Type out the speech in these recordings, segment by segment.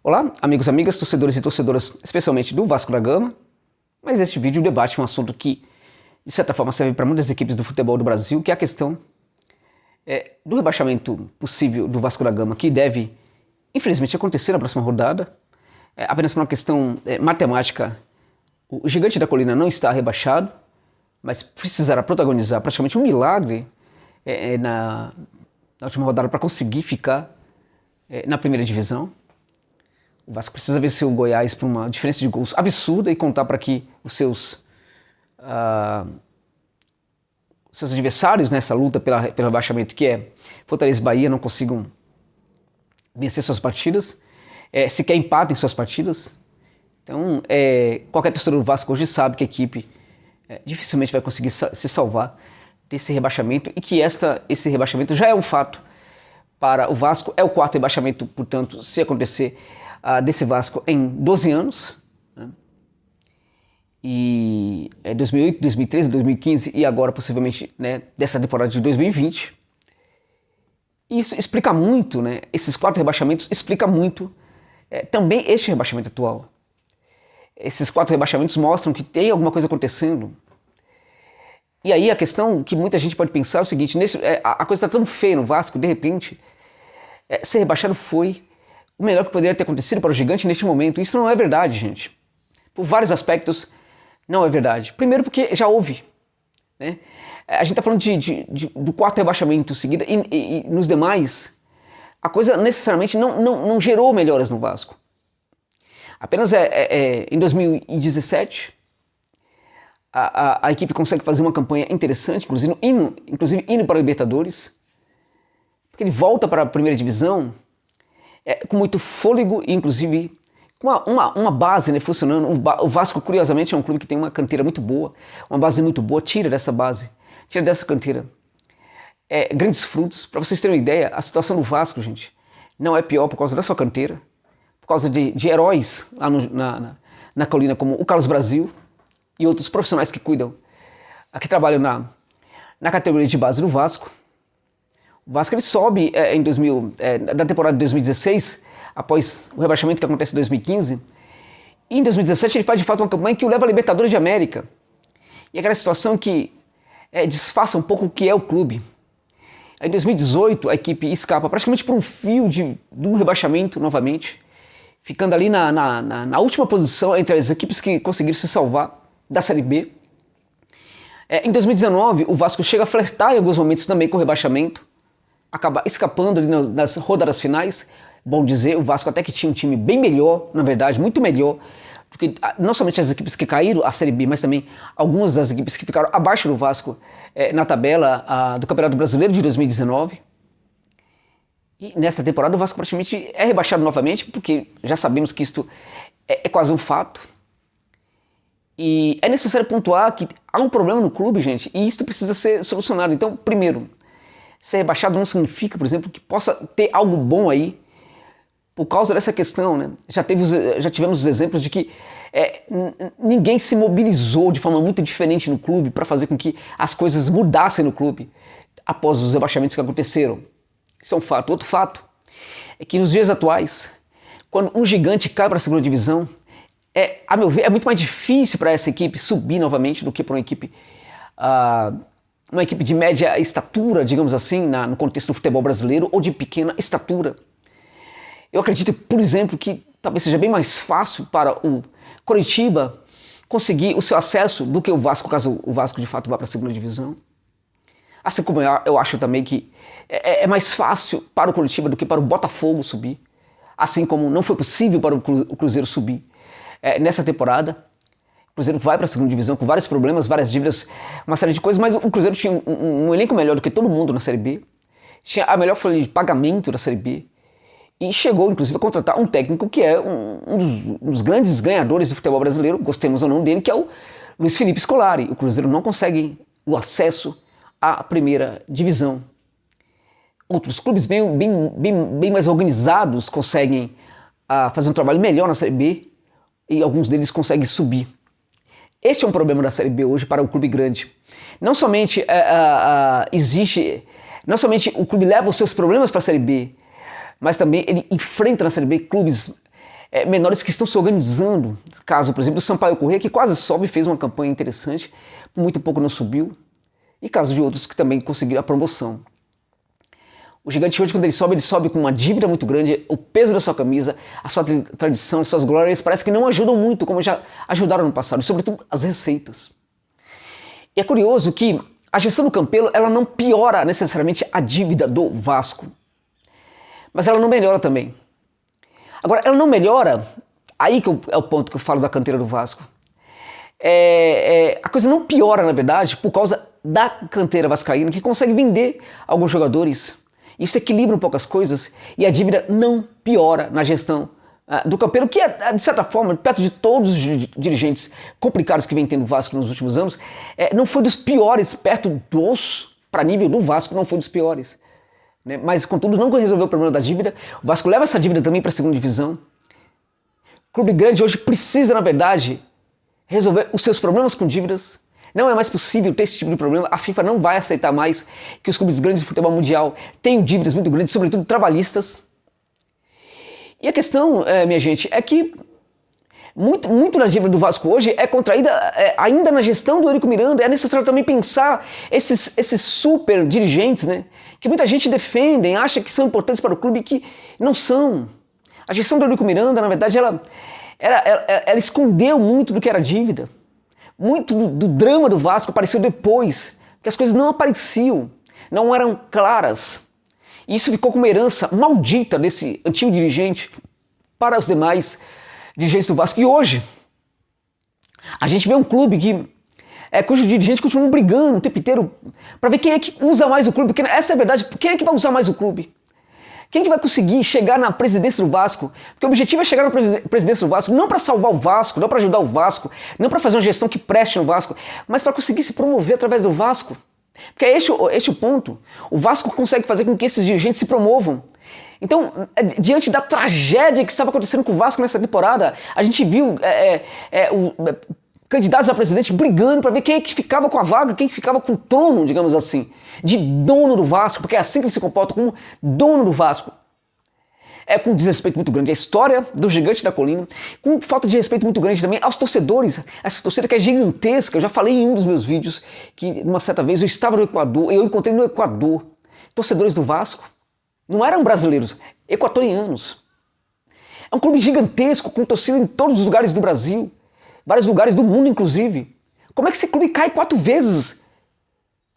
Olá, amigos, amigas, torcedores e torcedoras, especialmente do Vasco da Gama. Mas este vídeo debate um assunto que, de certa forma, serve para muitas equipes do futebol do Brasil, que é a questão do rebaixamento possível do Vasco da Gama, que deve, infelizmente, acontecer na próxima rodada. Apenas por uma questão matemática, o Gigante da Colina não está rebaixado, mas precisará protagonizar praticamente um milagre na última rodada para conseguir ficar na primeira divisão. O Vasco precisa vencer o Goiás por uma diferença de gols absurda e contar para que os seus adversários nessa luta pelo rebaixamento, que é Fortaleza e Bahia, não consigam vencer suas partidas, sequer empatem suas partidas. Então, qualquer torcedor do Vasco hoje sabe que a equipe dificilmente vai conseguir se salvar desse rebaixamento e que esse rebaixamento já é um fato para o Vasco. É o quarto rebaixamento, portanto, se acontecer, desse Vasco em 12 anos, né? E 2008, 2013, 2015 e agora possivelmente, né, dessa temporada de 2020. Isso explica muito, né, esses 4 rebaixamentos explica muito também este rebaixamento atual. Esses 4 rebaixamentos mostram que tem alguma coisa acontecendo. E aí a questão que muita gente pode pensar é o seguinte: a coisa está tão feia no Vasco, de repente, ser rebaixado foi o melhor que poderia ter acontecido para o Gigante neste momento. Isso não é verdade, gente. Por vários aspectos, não é verdade. Primeiro porque já houve, né? A gente está falando do 4º rebaixamento seguido e nos demais, a coisa necessariamente não gerou melhoras no Vasco. Apenas em 2017, a equipe consegue fazer uma campanha interessante, inclusive indo para a Libertadores, porque ele volta para a primeira divisão com muito fôlego e inclusive com uma base, né, funcionando. O Vasco, curiosamente, é um clube que tem uma canteira muito boa, uma base muito boa, tira dessa canteira grandes frutos. Para vocês terem uma ideia, a situação do Vasco, gente, não é pior por causa da sua canteira, por causa de heróis lá na colina, como o Carlos Brasil e outros profissionais que que trabalham na categoria de base do Vasco. O Vasco ele sobe da temporada de 2016, após o rebaixamento que acontece em 2015. E em 2017 ele faz de fato uma campanha que o leva a Libertadores de América. E aquela situação que disfarça um pouco o que é o clube. Aí, em 2018 a equipe escapa praticamente por um fio do rebaixamento novamente, ficando ali na última posição entre as equipes que conseguiram se salvar da Série B. Em 2019 o Vasco chega a flertar em alguns momentos também com o rebaixamento, acaba escapando ali nas rodadas finais. Bom dizer, o Vasco até que tinha um time bem melhor, na verdade, muito melhor, porque não somente as equipes que caíram a Série B, mas também algumas das equipes que ficaram abaixo do Vasco na tabela do Campeonato Brasileiro de 2019. E nessa temporada o Vasco praticamente é rebaixado novamente, porque já sabemos que isto é quase um fato. E é necessário pontuar que há um problema no clube, gente, e isso precisa ser solucionado. Então, primeiro, ser rebaixado não significa, por exemplo, que possa ter algo bom aí por causa dessa questão, né? Já tivemos os exemplos de que ninguém se mobilizou de forma muito diferente no clube para fazer com que as coisas mudassem no clube após os rebaixamentos que aconteceram. Isso é um fato. Outro fato é que nos dias atuais, quando um Gigante cai para a segunda divisão, a meu ver, é muito mais difícil para essa equipe subir novamente do que para uma equipe de média estatura, digamos assim, no contexto do futebol brasileiro, ou de pequena estatura. Eu acredito, por exemplo, que talvez seja bem mais fácil para o Coritiba conseguir o seu acesso do que o Vasco, caso o Vasco de fato vá para a segunda divisão. Assim como eu acho também que é mais fácil para o Coritiba do que para o Botafogo subir, assim como não foi possível para o Cruzeiro subir nessa temporada. O Cruzeiro vai para a segunda divisão com vários problemas, várias dívidas, uma série de coisas, mas o Cruzeiro tinha um elenco melhor do que todo mundo na Série B, tinha a melhor folha de pagamento da Série B e chegou, inclusive, a contratar um técnico que é um dos grandes ganhadores do futebol brasileiro, gostemos ou não dele, que é o Luiz Felipe Scolari. O Cruzeiro não consegue o acesso à primeira divisão. Outros clubes bem mais organizados conseguem fazer um trabalho melhor na Série B e alguns deles conseguem subir. Este é um problema da Série B hoje para o clube grande. Não somente o clube leva os seus problemas para a Série B, mas também ele enfrenta na Série B clubes menores que estão se organizando. Caso, por exemplo, do Sampaio Corrêa, que quase sobe, fez uma campanha interessante, por muito pouco não subiu. E caso de outros que também conseguiram a promoção. O Gigante hoje, quando ele sobe com uma dívida muito grande, o peso da sua camisa, a sua tradição, as suas glórias, parece que não ajudam muito, como já ajudaram no passado, e sobretudo as receitas. E é curioso que a gestão do Campelo, ela não piora necessariamente a dívida do Vasco, mas ela não melhora também. Agora, ela não melhora, aí que é o ponto que eu falo da canteira do Vasco. A coisa não piora, na verdade, por causa da canteira vascaína, que consegue vender alguns jogadores. Isso equilibra um pouco as coisas e a dívida não piora na gestão do Campelo, que é, de certa forma, perto de todos os dirigentes complicados que vem tendo o Vasco nos últimos anos, não foi dos piores, perto dos, para nível do Vasco, não foi dos piores. Né? Mas, contudo, não resolveu o problema da dívida. O Vasco leva essa dívida também para a segunda divisão. O clube grande hoje precisa, na verdade, resolver os seus problemas com dívidas. Não é mais possível ter esse tipo de problema. A FIFA não vai aceitar mais que os clubes grandes do futebol mundial tenham dívidas muito grandes, sobretudo trabalhistas. E a questão, minha gente, é que muito da dívida do Vasco hoje é contraída ainda na gestão do Eurico Miranda. É necessário também pensar esses super dirigentes, né, que muita gente defende, acha que são importantes para o clube e que não são. A gestão do Eurico Miranda, na verdade, ela escondeu muito do que era dívida. Muito do drama do Vasco apareceu depois, porque as coisas não apareciam, não eram claras. E isso ficou como uma herança maldita desse antigo dirigente para os demais dirigentes do Vasco. E hoje, a gente vê um clube cujos dirigentes continuam brigando o tempo inteiro para ver quem é que usa mais o clube, porque essa é a verdade, quem é que vai usar mais o clube? Quem é que vai conseguir chegar na presidência do Vasco? Porque o objetivo é chegar na presidência do Vasco não para salvar o Vasco, não para ajudar o Vasco, não para fazer uma gestão que preste no Vasco, mas para conseguir se promover através do Vasco. Porque é este o ponto. O Vasco consegue fazer com que esses dirigentes se promovam. Então, diante da tragédia que estava acontecendo com o Vasco nessa temporada, a gente viu candidatos a presidente brigando para ver quem é que ficava com a vaga, quem é que ficava com o trono, digamos assim, de dono do Vasco, porque é assim que ele se comporta, como dono do Vasco. Com um desrespeito muito grande à história do Gigante da Colina, com falta de respeito muito grande também aos torcedores, essa torcida que é gigantesca. Eu já falei em um dos meus vídeos que, uma certa vez, eu estava no Equador, eu encontrei no Equador torcedores do Vasco, não eram brasileiros, equatorianos. É um clube gigantesco, com torcida em todos os lugares do Brasil, vários lugares do mundo, inclusive. Como é que esse clube cai 4 vezes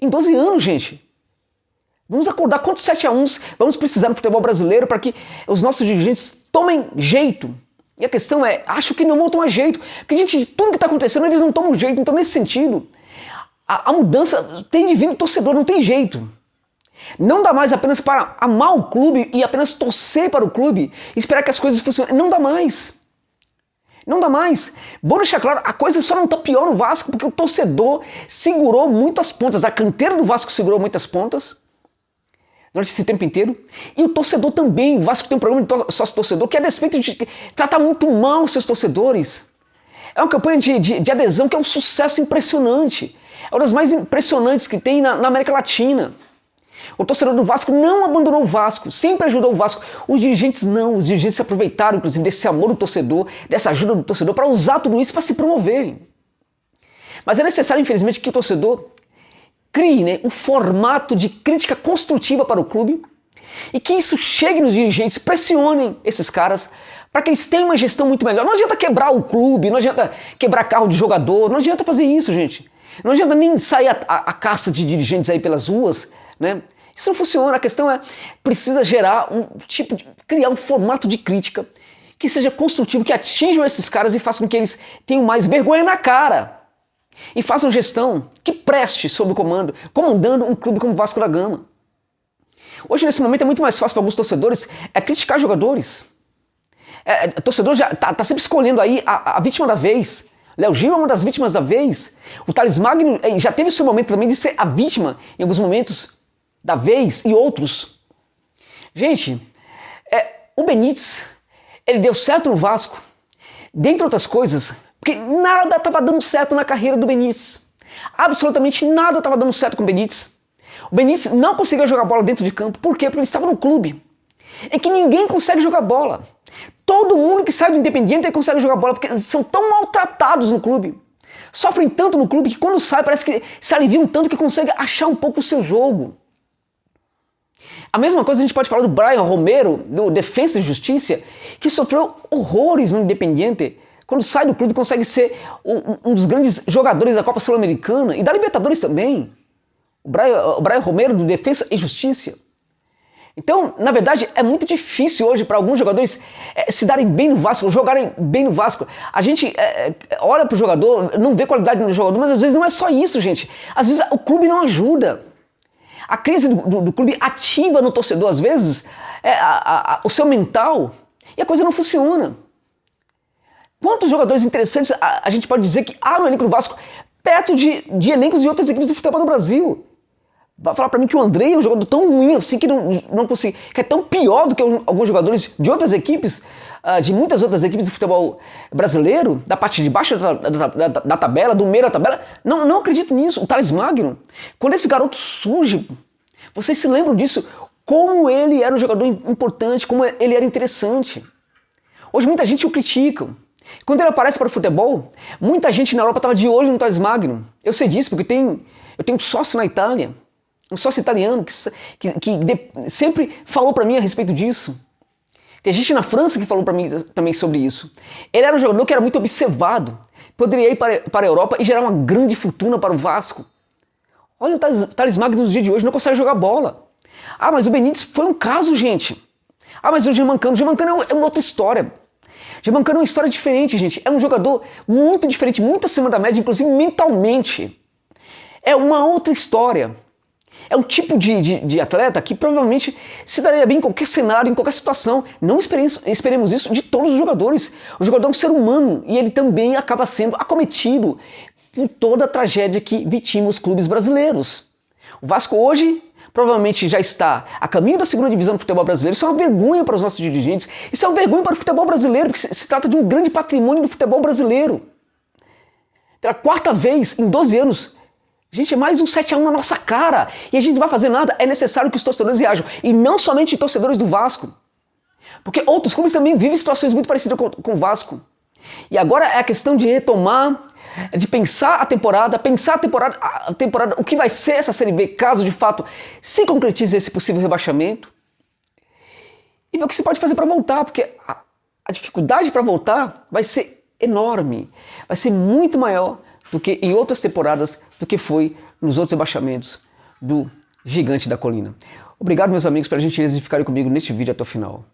em 12 anos, gente? Vamos acordar quantos 7-1 vamos precisar no futebol brasileiro para que os nossos dirigentes tomem jeito. E a questão é, acho que não vão tomar jeito. Porque, gente, de tudo que está acontecendo, eles não tomam jeito. Então, nesse sentido, a mudança tem de vir do torcedor, não tem jeito. Não dá mais apenas para amar o clube e apenas torcer para o clube e esperar que as coisas funcionem. Não dá mais. Não dá mais. Bom deixar claro, a coisa só não está pior no Vasco porque o torcedor segurou muitas pontas. A canteira do Vasco segurou muitas pontas durante esse tempo inteiro. E o torcedor também. O Vasco tem um programa de sócio-torcedor que, a despeito de tratar muito mal os seus torcedores, é uma campanha de adesão que é um sucesso impressionante. É uma das mais impressionantes que tem na América Latina. O torcedor do Vasco não abandonou o Vasco, sempre ajudou o Vasco. Os dirigentes não, os dirigentes se aproveitaram, inclusive, desse amor do torcedor, dessa ajuda do torcedor, para usar tudo isso para se promoverem. Mas é necessário, infelizmente, que o torcedor crie, né, um formato de crítica construtiva para o clube e que isso chegue nos dirigentes, pressionem esses caras para que eles tenham uma gestão muito melhor. Não adianta quebrar o clube, não adianta quebrar carro de jogador, não adianta fazer isso, gente. Não adianta nem sair a caça de dirigentes aí pelas ruas, né? Isso não funciona. A questão é, precisa gerar criar um formato de crítica que seja construtivo, que atinjam esses caras e façam com que eles tenham mais vergonha na cara e façam gestão que preste sob o comandando um clube como o Vasco da Gama. Hoje, nesse momento, é muito mais fácil para alguns torcedores criticar jogadores. O torcedor já tá sempre escolhendo aí a vítima da vez. Léo Gil é uma das vítimas da vez. O Thales Magno já teve o seu momento também de ser a vítima em alguns momentos da vez e outros. Gente, o Benítez, ele deu certo no Vasco, dentre outras coisas, porque nada estava dando certo na carreira do Benítez. Absolutamente nada estava dando certo com o Benítez. O Benítez não conseguia jogar bola dentro de campo. Por quê? Porque ele estava no clube em que ninguém consegue jogar bola. Todo mundo que sai do Independiente consegue jogar bola, porque são tão maltratados no clube. Sofrem tanto no clube que quando sai parece que se aliviam tanto que consegue achar um pouco o seu jogo. A mesma coisa a gente pode falar do Brian Romero, do Defensa e Justiça, que sofreu horrores no Independiente. Quando sai do clube consegue ser um dos grandes jogadores da Copa Sul-Americana e da Libertadores também. O Brian Romero do Defensa e Justiça. Então, na verdade, é muito difícil hoje para alguns jogadores se darem bem no Vasco, jogarem bem no Vasco. A gente olha para o jogador, não vê qualidade no jogador, mas às vezes não é só isso, gente. Às vezes o clube não ajuda. A crise do clube ativa no torcedor, às vezes, o seu mental e a coisa não funciona. Quantos jogadores interessantes a gente pode dizer que há no elenco do Vasco perto de elencos de outras equipes do futebol do Brasil? Vai falar pra mim que o Andrei é um jogador tão ruim assim que não consegui, que é tão pior do que alguns jogadores de outras equipes, de muitas outras equipes do futebol brasileiro, da parte de baixo da tabela, do meio da tabela. Não acredito nisso. O Thales Magno, quando esse garoto surge, vocês se lembram disso, como ele era um jogador importante, como ele era interessante. Hoje muita gente o critica. Quando ele aparece para o futebol, muita gente na Europa estava de olho no Thales Magno. Eu sei disso porque eu tenho um sócio na Itália, um sócio italiano que sempre falou para mim a respeito disso. Tem gente na França que falou para mim também sobre isso. Ele era um jogador que era muito observado, poderia ir para a Europa e gerar uma grande fortuna para o Vasco. Olha o Thales Magno nos dias de hoje, não consegue jogar bola. Ah, mas o Benítez foi um caso, gente. Ah, mas o Germancano é uma outra história. Germancano é uma história diferente, gente. É um jogador muito diferente, muito acima da média, inclusive mentalmente. É uma outra história. É um tipo de atleta que provavelmente se daria bem em qualquer cenário, em qualquer situação. Não esperemos isso de todos os jogadores. O jogador é um ser humano e ele também acaba sendo acometido por toda a tragédia que vitima os clubes brasileiros. O Vasco hoje provavelmente já está a caminho da segunda divisão do futebol brasileiro. Isso é uma vergonha para os nossos dirigentes. Isso é uma vergonha para o futebol brasileiro, porque se trata de um grande patrimônio do futebol brasileiro. Pela quarta vez em 12 anos, gente, é mais um 7-1 na nossa cara. E a gente não vai fazer nada. É necessário que os torcedores reajam. E não somente torcedores do Vasco. Porque outros clubes também vivem situações muito parecidas com o Vasco. E agora é a questão de retomar, de pensar a temporada, o que vai ser essa Série B, caso de fato se concretize esse possível rebaixamento. E ver o que se pode fazer para voltar, porque a dificuldade para voltar vai ser enorme. Vai ser muito maior do que em outras temporadas, do que foi nos outros rebaixamentos do Gigante da Colina. Obrigado, meus amigos, pela gentileza de ficarem comigo neste vídeo até o final.